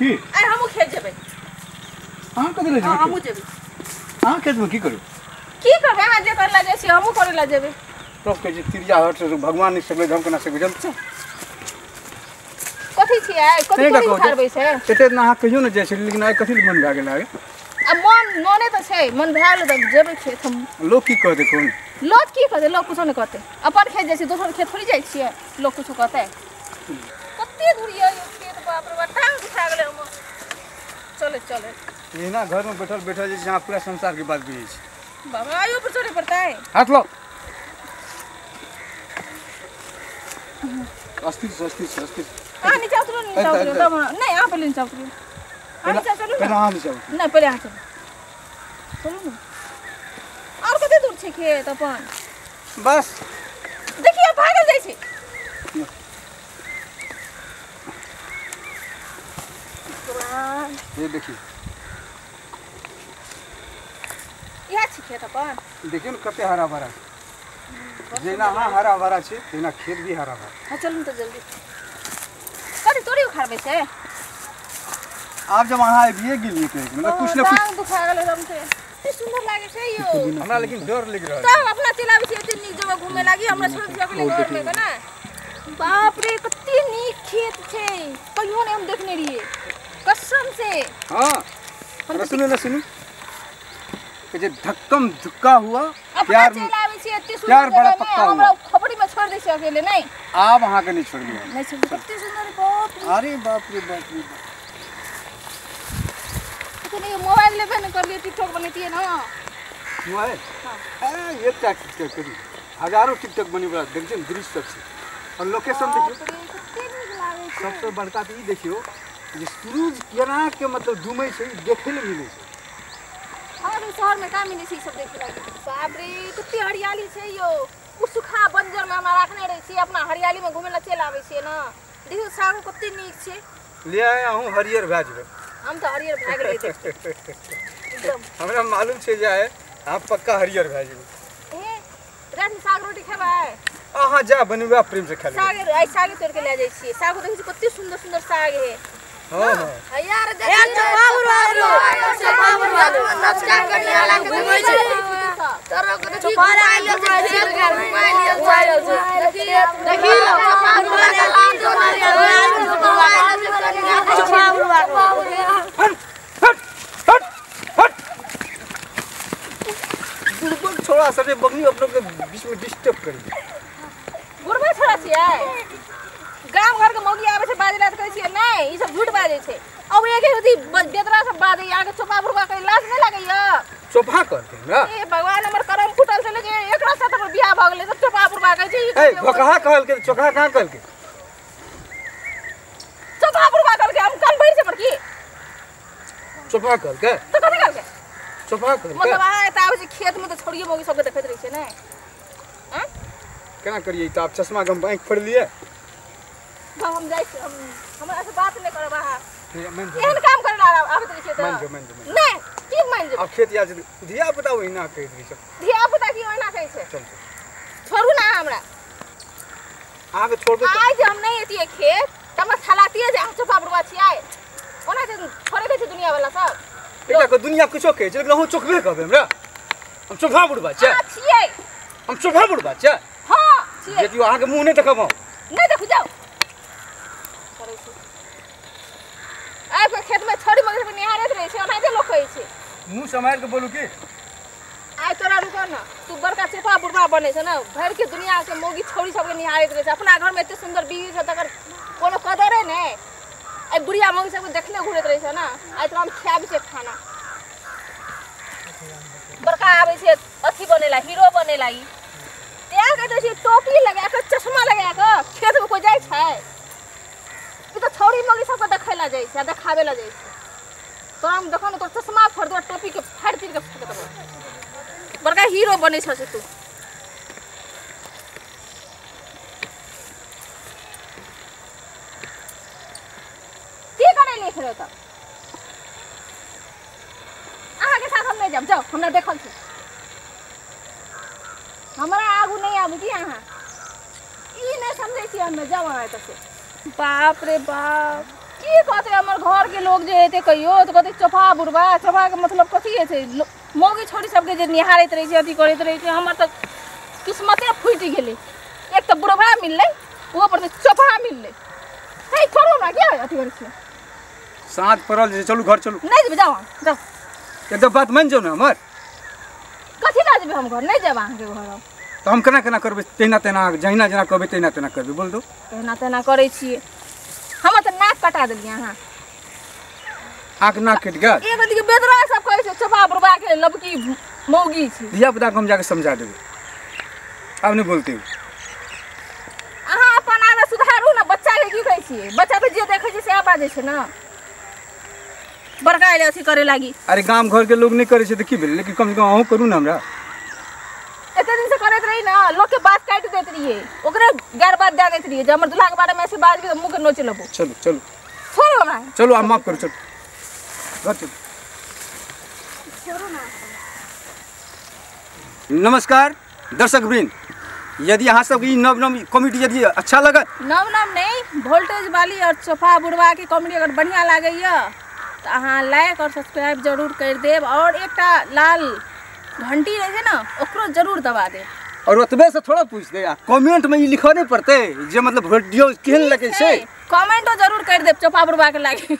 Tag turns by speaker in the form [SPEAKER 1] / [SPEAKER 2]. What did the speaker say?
[SPEAKER 1] की
[SPEAKER 2] आइ हमहु खेत जेबै
[SPEAKER 1] हां कदे ले
[SPEAKER 2] हां
[SPEAKER 1] जेबै
[SPEAKER 2] हमहु जेबै
[SPEAKER 1] हां खेत में की करू
[SPEAKER 2] की करबै अहाँ जे करला जाइ छी हमहु करला जेबै
[SPEAKER 1] तो के जे तिरिया हट से भगवान नहीं सकले हम केना से बुझल छ
[SPEAKER 2] कथि छी आइ कथि करी खारबै से
[SPEAKER 1] एते ना अहाँ कहियो न जाइ छै लेकिन आइ कथि मन भए गेल आगे
[SPEAKER 2] आ मने त छै मन भेल त जेबै खेत हम
[SPEAKER 1] लोग की कहते कोन
[SPEAKER 2] लोग की कहते लोग कुछो नहीं कहते अपन खेत जाइ छी दोसर खेत थोड़ी जाइ छियै लोग कुछो कहते कते दूर ये खेत बाप रे बाप टांग दुखा गेलै हम चले चले
[SPEAKER 1] ये ना घर में बैठल बैठल जे जहां पूरा संसार की बात बुझै छै
[SPEAKER 2] बाबा आयो पर चढ़े पड़ता है
[SPEAKER 1] हाथ लो अस्थिर
[SPEAKER 2] आ नीचे उतरो नीचे उतरो तब नहीं यहाँ पे नीचे उतरो नीचे चलो
[SPEAKER 1] पहले हाँ नीचे
[SPEAKER 2] नहीं पहले यहाँ चलो चलो ना और कते दूर छे खेत अपन
[SPEAKER 1] बस
[SPEAKER 2] देखिए भागल जाइ छै
[SPEAKER 1] ये देखिए
[SPEAKER 2] यहाँ छी खेत अपन
[SPEAKER 1] देखिए ना कते हरा भरा जेना हाँ हरा भरा छे तेना खेत भी हरा भरा
[SPEAKER 2] हाँ चलू तो जल्दी कथी तोड़ी उखाड़बै छै
[SPEAKER 1] आप जब वहाँ आबिए गेलिए तो मतलब कुछ ना कुछ
[SPEAKER 2] टांग दुखा गेलै एकदम से इतनी सुंदर लागे छै यो
[SPEAKER 1] हमरा लेकिन डर लग रहा है
[SPEAKER 2] तब अपना चलाबै छी एते नीक जगह घूमे लागी हमरा छोड़ दिया गेलै घर में ना बाप रे कते नीक खेत छै कहियो नहीं हम देखने रहिए कसम से
[SPEAKER 1] हाँ अरे सुनो कि जे धक्कम धुक्का हुआ
[SPEAKER 2] प्यार चलाबै छी एते सुंदर
[SPEAKER 1] प्यार बड़ा पक्का हुआ
[SPEAKER 2] हमरा खपड़ी में छोड़ दै छी अकेले नहीं
[SPEAKER 1] आप वहाँ के नहीं छोड़ दिया
[SPEAKER 2] नहीं छोड़ कते सुंदर बाप
[SPEAKER 1] अरे बाप रे बाप
[SPEAKER 2] इतने मोबाइल लेबे न कर लिए टिकटॉक बनैतिए ना
[SPEAKER 1] मोबाइल हां ये क्या टिकटॉक करी हजारों टिकटॉक बनी बड़ा देखिए दृश्य सब से और लोकेशन देखियो सबसे बड़का तो ई देखियो जे सूरज केना के मतलब घूमै छै देखे ले मिलै छै
[SPEAKER 2] हमारे शहर में का मिले छै सब देखे लागी बाप रे कते हरियाली छै यो उ सुखा बंजर में हमरा रखने रही छी अपना हरियाली में घूमे ला चल आबै छी ना देखियो साग कते नीक छै
[SPEAKER 1] ले आया हूं हरियर भए जेबै
[SPEAKER 2] हम तो हरियर भाग रहे थे एकदम
[SPEAKER 1] हमरा मालूम छै जे आप पक्का हरियर भए जेबै
[SPEAKER 2] ए रात में साग रोटी खेबै
[SPEAKER 1] अहाँ जा बनबा प्रेम से खा ले
[SPEAKER 2] साग आई साग तोड़ के ले जाई छी साग देखै छी कते सुंदर सुंदर साग है
[SPEAKER 1] हां
[SPEAKER 2] यार देख बाबू नमस्कार करने वाला के घुमै छै तोरो के देखि मोबाइल ले देखि
[SPEAKER 1] छोड़ा सबे बगनी अपनों के बीच में डिस्टर्ब करी
[SPEAKER 2] बुढ़बे छोड़ा छियै गांव घर के मौगी आबै छै बाजला त कहै छियै नहीं ई सब झूठ बाजै छै अब एक ही बेदरा सब बाजै आगे चोपा बुढ़बा के लाज नहीं लागैया
[SPEAKER 1] चोपा करते ना
[SPEAKER 2] ए भगवान हमर करम फुटल छै जे एकरा साथ हमर बियाह भ गेलै सब चोपा बुढ़बा कहै छै
[SPEAKER 1] ए भोकहा कहल के चोखा कहां कहल के
[SPEAKER 2] चोपा बुढ़बा कहल के हम कान बैठ छै पर की
[SPEAKER 1] चोपा कहल के
[SPEAKER 2] तो कथि कहल के
[SPEAKER 1] चोपा कहल के
[SPEAKER 2] मतलब आ त आबै छै खेत में तो छोड़िए मौगी सब के देखैत रहै छै नै हां
[SPEAKER 1] केना करिए त आप चश्मा गम आंख फोड़ लिए
[SPEAKER 2] हम जाइ छी हमरा से बात नहीं करबा
[SPEAKER 1] मन
[SPEAKER 2] एहन काम करे ला आबै त छै त
[SPEAKER 1] मन
[SPEAKER 2] नहीं की मान जे
[SPEAKER 1] अब खेत या दिया पता होई ना कह दी सब
[SPEAKER 2] धिया पुता की ओना कहै छै
[SPEAKER 1] चल
[SPEAKER 2] छोड़ू ना हमरा
[SPEAKER 1] आगे छोड़ दे
[SPEAKER 2] आज हम नहीं एतिए खेत तब छलातिए जे हम चोपा बुढ़वा छियै ओना जे छोड़े दे छै दुनिया वाला सब
[SPEAKER 1] एटा को दुनिया कुछो कहै छै लेकिन हम चोकबे कहबे हमरा हम चोफा बुढ़बा छै
[SPEAKER 2] छियै
[SPEAKER 1] हम चोफा बुढ़बा छै
[SPEAKER 2] हां छियै
[SPEAKER 1] देखियो अहाँ के मुंह नहीं देखब
[SPEAKER 2] नहीं देखू जाओ करे छै आइ खेत में छोड़ी मगर पे निहारत रहे छै ओना जे लोग कहै छै
[SPEAKER 1] मुंह संभाल के बोलू की
[SPEAKER 2] आइ तोरा रुको ना तू बड़का चोपा बुढ़वा बने छै ना भर के दुनिया के मौगी छोड़ी सब के निहारत रहे छै अपना घर में इतने सुंदर बीवी छै तकर कोनो कदर है नै ए बुढ़िया मौगी सब देखने घुरत रहे छै ना आइ तोरा हम खियाबी छै खाना बड़का आबै छै अथी बनेला हीरो बनेला ई त्या कहै छै टोपी लगा के चश्मा लगा के खेत में कोई जाय छै ई तो छोड़ी मौगी सब के देखैला जाय छै देखावे ला जाय छै तोरा हम देखो न तो चश्मा फोड़ दो टोपी के फाड़ तीर के फेंक देबो बड़का हीरो बनै छ से तू की करे ले फिर त आहा के साथ हम नहीं जाब जाओ हमरा देखल छै हमरा आगू नहीं आबू की अहाँ ई नहीं समझै छी हम जाओ आए त से बाप रे बाप की की कहते हमर घर के लोग जे एते कहियो तो कहते चोफा बुढ़वा चोफा के मतलब कथी है छै मौगी छोरी सबके जे निहारैत रहे छै अथी करैत रहे छै हमर त किस्मते फुटि गेलै एक त बुढ़वा मिललै वो पर चोफा मिललै हे छोड़ो ना क्या अथी करै छै
[SPEAKER 1] साँझ पड़ल जे चलू घर चलू
[SPEAKER 2] नहीं जेबै जाओ जाओ
[SPEAKER 1] एकदम बात मान जाओ ना हमर
[SPEAKER 2] कथी ला जेबै हम घर नहीं जेब अहाँ के घर
[SPEAKER 1] तो हम केना करबै तेना तेना जहिना जेना कहबै तेना तेना करबै बोल दो
[SPEAKER 2] तेना तेना करै छियै हम त नाक कटा देलियै अहाँ
[SPEAKER 1] आँख नाक कटि गेल
[SPEAKER 2] एक दिके बेदरा सब कहै छै चोफा बुढ़वा के लबकी मौगी छै
[SPEAKER 1] धिया पुता को हम जाके समझा देबै अब नहीं बोलते
[SPEAKER 2] अहाँ अपन आगे सुधारू ना बच्चा के की कहै छियै बच्चा के जे देखै छै सएह बाजै छै ना बड़का एले अथी करे लागी
[SPEAKER 1] अरे गांव घर के लोग नहीं करे छै तो की भेलै लेकिन कम से कम अहूँ करू ना हमरा
[SPEAKER 2] एते दिन से करैत रही ना लोग के बात काट देत रहिए ओकरे गैर बात दे देत रहिए जे हमर दुल्हा के बारे में ऐसे बात भी मुंह के नोच लेबो
[SPEAKER 1] चलो चलो
[SPEAKER 2] छोड़ो हमरा
[SPEAKER 1] चलो आप माफ करो चलो घर चलो
[SPEAKER 2] छोड़ो ना
[SPEAKER 1] नमस्कार दर्शक वृंद यदि अहाँ सब ई नव नव कॉमेडी यदि अच्छा लगत
[SPEAKER 2] नव नव नहीं वोल्टेज वाली और चोफा बुढ़वा की कॉमेडी अगर बढ़िया लागैया तो अहाँ लाइक और सब्सक्राइब जरूर कर देब और एकटा लाल घंटी रहे छै ना ओकरो जरूर दबा देब
[SPEAKER 1] और ओतबे से थोड़ा पूछ दे कमेंट में ई लिखो नहीं पड़ते जे मतलब वीडियो केहन लगे छै
[SPEAKER 2] कमेंटो जरूर कर देब चोफा बुढ़वा के लागी